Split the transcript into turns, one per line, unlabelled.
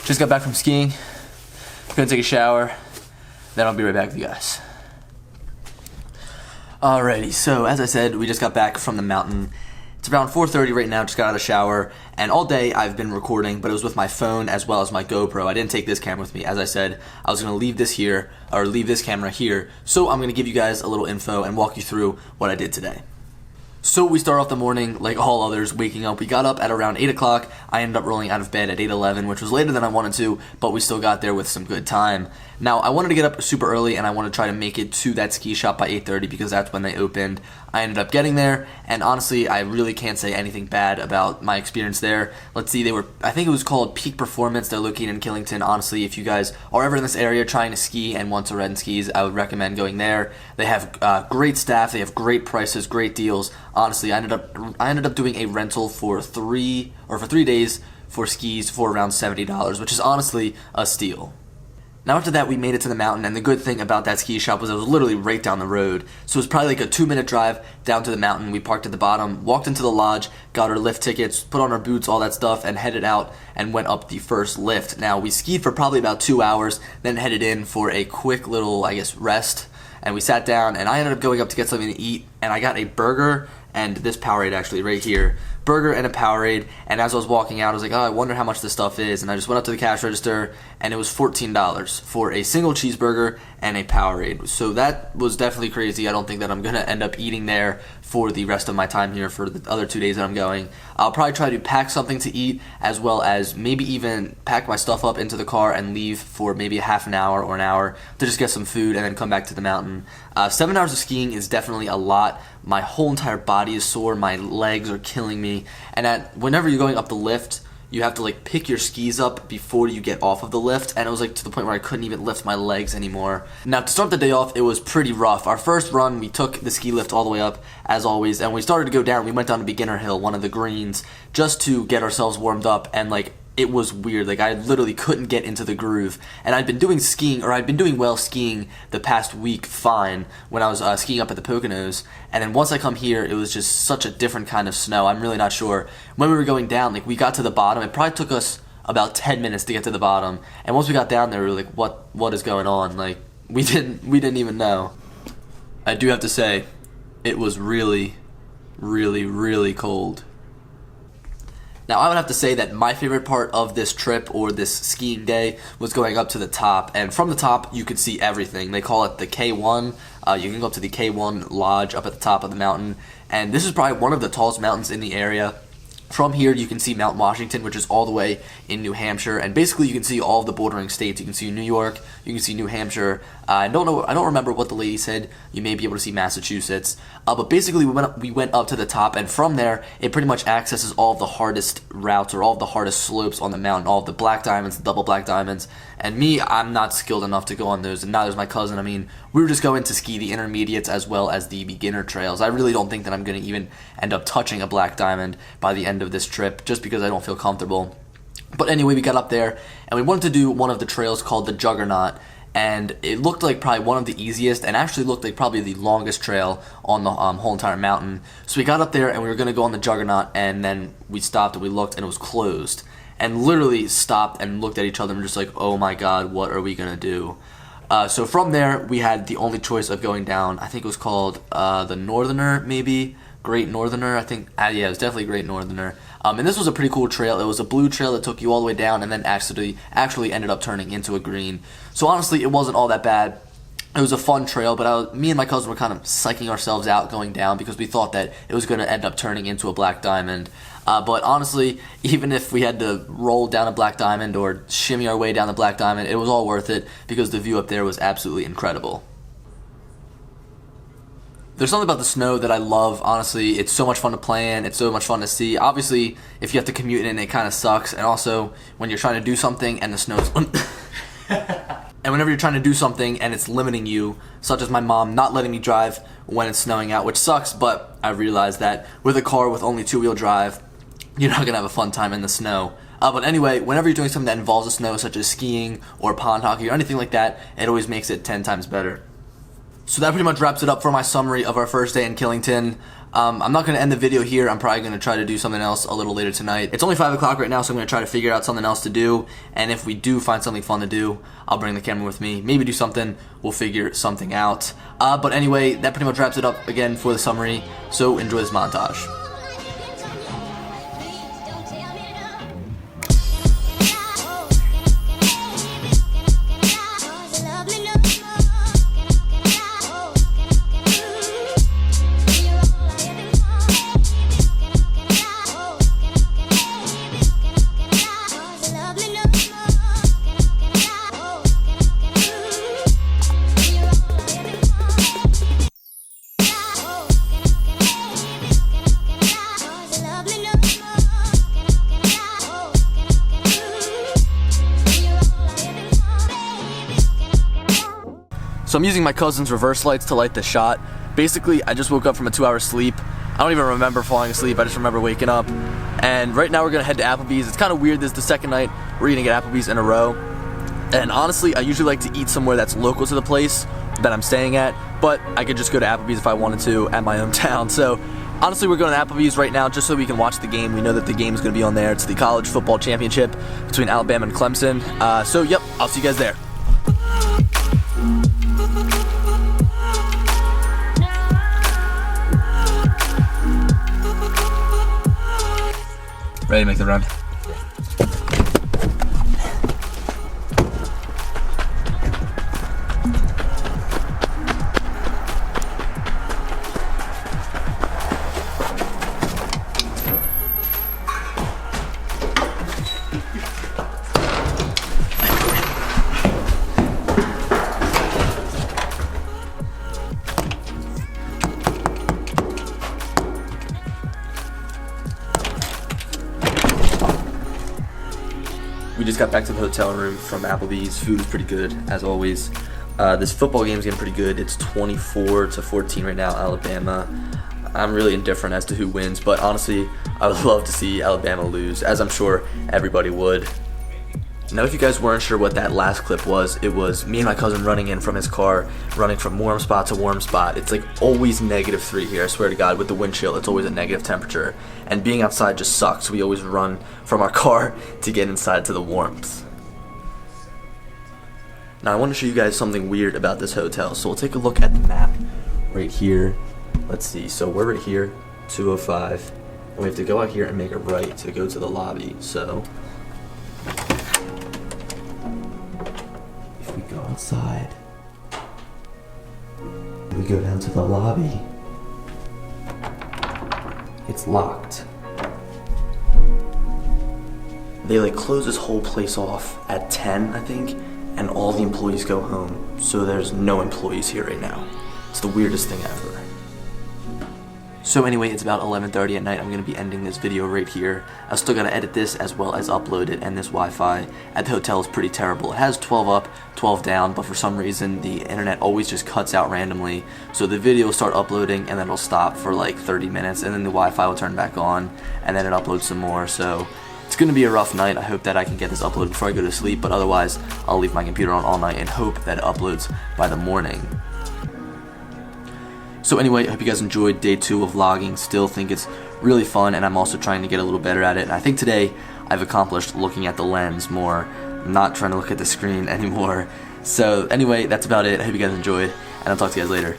Just got back from skiing. Gonna take a shower, then I'll be right back with you guys. Alrighty, so as I said, we just got back from the mountain. It's around 4:30 right now, just got out of the shower, and all day I've been recording, but it was with my phone as well as my GoPro. I didn't take this camera with me. As I said, I was gonna leave this here, or leave this camera here, so I'm gonna give you guys a little info and walk you through what I did today. So we start off the morning like all others, waking up. We got up at around 8 o'clock. I ended up rolling out of bed at 8:11, which was later than I wanted to, but we still got there with some good time. Now, I wanted to get up super early, and I wanted to try to make it to that ski shop by 8:30 because that's when they opened. I ended up getting there, and honestly, I really can't say anything bad about my experience there. Let's see, I think it was called Peak Performance. They're located in Killington. Honestly, if you guys are ever in this area trying to ski and want to rent skis, I would recommend going there. They have great staff. They have great prices, great deals. Honestly, I ended up doing a rental for 3 days for skis for around $70, which is honestly a steal. Now after that, we made it to the mountain, and the good thing about that ski shop was it was literally right down the road. So it was probably like a 2-minute drive down to the mountain. We parked at the bottom, walked into the lodge, got our lift tickets, put on our boots, all that stuff, and headed out and went up the first lift. Now we skied for probably about 2 hours, then headed in for a quick little, rest. And we sat down, and I ended up going up to get something to eat, and I got a burger and this Powerade actually right here. Burger and a Powerade, and as I was walking out, I was like, oh, I wonder how much this stuff is, and I just went up to the cash register, and it was $14 for a single cheeseburger and a Powerade. So that was definitely crazy. I don't think that I'm gonna end up eating there for the rest of my time here for the other 2 days that I'm going. I'll probably try to pack something to eat, as well as maybe even pack my stuff up into the car and leave for maybe a half an hour or an hour to just get some food and then come back to the mountain. 7 hours of skiing is definitely a lot. My whole entire body is sore, my legs are killing me, and whenever you're going up the lift, you have to pick your skis up before you get off of the lift, and it was to the point where I couldn't even lift my legs anymore. Now to start the day off, it was pretty rough. Our first run, we took the ski lift all the way up as always, and we started to go down. We went down a beginner hill, one of the greens, just to get ourselves warmed up, and it was weird. I literally couldn't get into the groove. And I'd been doing well skiing the past week fine when I was skiing up at the Poconos. And then once I come here, it was just such a different kind of snow. I'm really not sure. When we were going down, we got to the bottom. It probably took us about 10 minutes to get to the bottom. And once we got down there, we were like, what is going on? We didn't even know. I do have to say, it was really, really, really cold. Now, I would have to say that my favorite part of this trip or this skiing day was going up to the top. And from the top, you could see everything. They call it the K1. You can go up to the K1 Lodge up at the top of the mountain. And this is probably one of the tallest mountains in the area. From here, you can see Mount Washington, which is all the way in New Hampshire, and basically you can see all of the bordering states. You can see New York, you can see New Hampshire. I don't remember what the lady said. You may be able to see Massachusetts, but basically we went up to the top, and from there it pretty much accesses all of the hardest routes or all of the hardest slopes on the mountain, all of the black diamonds, the double black diamonds. And me, I'm not skilled enough to go on those, and neither is my cousin. I mean, we were just going to ski the intermediates as well as the beginner trails. I really don't think that I'm going to even end up touching a black diamond by the end of this trip, just because I don't feel comfortable. But anyway, we got up there, and we wanted to do one of the trails called the Juggernaut, and it looked like probably one of the easiest, and actually looked like probably the longest trail on the whole entire mountain. So we got up there, and we were going to go on the Juggernaut, and then we stopped, and we looked, and it was closed. And literally stopped and looked at each other and just like, oh my god, what are we going to do? So from there, we had the only choice of going down. I think it was called the Northerner, maybe? Great Northerner, I think. Yeah, it was definitely Great Northerner. And this was a pretty cool trail. It was a blue trail that took you all the way down and then actually ended up turning into a green. So honestly, it wasn't all that bad. It was a fun trail, but me and my cousin were kind of psyching ourselves out going down because we thought that it was going to end up turning into a black diamond. But honestly, even if we had to roll down a black diamond or shimmy our way down the black diamond, it was all worth it because the view up there was absolutely incredible. There's something about the snow that I love, honestly. It's so much fun to play in. It's so much fun to see. Obviously, if you have to commute in, it kind of sucks. And also, when you're trying to do something and the snow's... And whenever you're trying to do something and it's limiting you, such as my mom not letting me drive when it's snowing out, which sucks, but I realized that with a car with only 2-wheel drive, you're not going to have a fun time in the snow. But anyway, whenever you're doing something that involves the snow, such as skiing or pond hockey or anything like that, it always makes it 10 times better. So that pretty much wraps it up for my summary of our first day in Killington. I'm not going to end the video here. I'm probably going to try to do something else a little later tonight. It's only 5 o'clock right now, so I'm going to try to figure out something else to do. And if we do find something fun to do, I'll bring the camera with me. Maybe do something. We'll figure something out. But anyway, that pretty much wraps it up again for the summary. So enjoy this montage. So I'm using my cousin's reverse lights to light the shot. Basically, I just woke up from a 2-hour sleep. I don't even remember falling asleep, I just remember waking up. And right now we're gonna head to Applebee's. It's kind of weird, this is the second night we're eating at Applebee's in a row. And honestly, I usually like to eat somewhere that's local to the place that I'm staying at, but I could just go to Applebee's if I wanted to at my own town. So honestly, we're going to Applebee's right now just so we can watch the game. We know that the game is going to be on there. It's the college football championship between Alabama and Clemson. So yep, I'll see you guys there. Ready to make the run? We just got back to the hotel room from Applebee's. Food is pretty good, as always. This football game is getting pretty good. It's 24-14 right now, Alabama. I'm really indifferent as to who wins, but honestly, I would love to see Alabama lose, as I'm sure everybody would. Now, if you guys weren't sure what that last clip was, it was me and my cousin running in from his car, running from warm spot to warm spot. It's like always -3 here, I swear to God, with the wind chill, it's always a negative temperature. And being outside just sucks. We always run from our car to get inside to the warmth. Now, I want to show you guys something weird about this hotel. So we'll take a look at the map right here. Let's see, so we're right here, 205, and we have to go out here and make a right to go to the lobby. So if we go outside, we go down to the lobby, it's locked. They like close this whole place off at 10, I think, and all the employees go home, so there's no employees here right now. It's the weirdest thing ever. So anyway, it's about 11:30 at night. I'm going to be ending this video right here. I still got to edit this as well as upload it, and this Wi-Fi at the hotel is pretty terrible. It has 12 up, 12 down, but for some reason the internet always just cuts out randomly. So the video will start uploading and then it'll stop for like 30 minutes, and then the Wi-Fi will turn back on, and then it uploads some more. So it's going to be a rough night. I hope that I can get this uploaded before I go to sleep, but otherwise I'll leave my computer on all night and hope that it uploads by the morning. So anyway, I hope you guys enjoyed day 2 of vlogging. Still think it's really fun, and I'm also trying to get a little better at it. And I think today I've accomplished looking at the lens more, not trying to look at the screen anymore. So anyway, that's about it. I hope you guys enjoyed, and I'll talk to you guys later.